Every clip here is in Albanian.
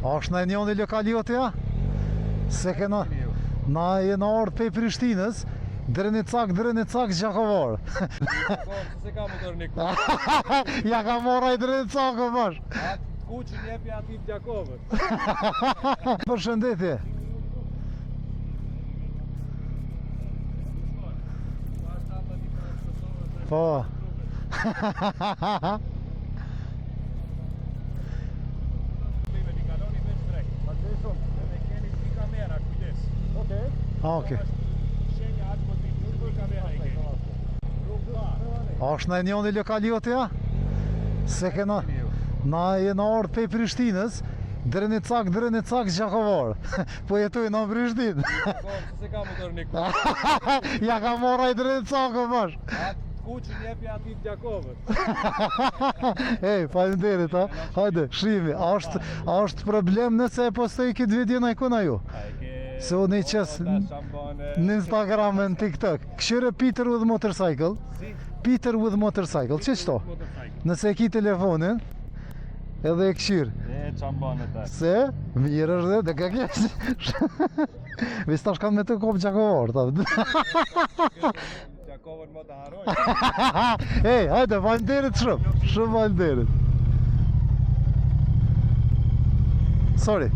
Ashtë në e njën e lokaliotja? Se kena... Na jena ardhë pe Prishtinës, dreni cak, Gjakovar. Se ka motor një ku? Ja ka moraj dreni cak o bash. Atë ku që njepi ati Gjakovër. Përshëndetje. Po. Okej. Ashtë në e njën e lokaliotja? Se kena... Na jena ardhë pe Prishtinës, dreni cak, Gjakovar. Po jetoj në Prishtinë. Se ka motor një ku? Ja ka moraj dreni cak o bash. Atë ku që njepi ati Gjakovër. Ej, faleminderit, ha? Hajde, shimi, a është problem nëse e postoj këtë video në ikona ju? Se unë i qes në Instagram e në TikTok. Këshire Peter with motorcycle. Peter with motorcycle, që qëto? Nëse e ki telefonin, edhe e këshirë. E qambanet e. Se? Mirë është dhe ka kjesh. Vis tash kanë me të kopë Gjakovar, ta. Gjakovër më të haroj. Ej, hajde, falenderit shumë. Shumë falenderit. Sorry.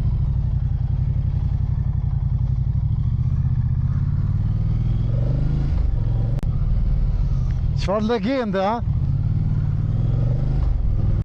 Çfarë legende, ha?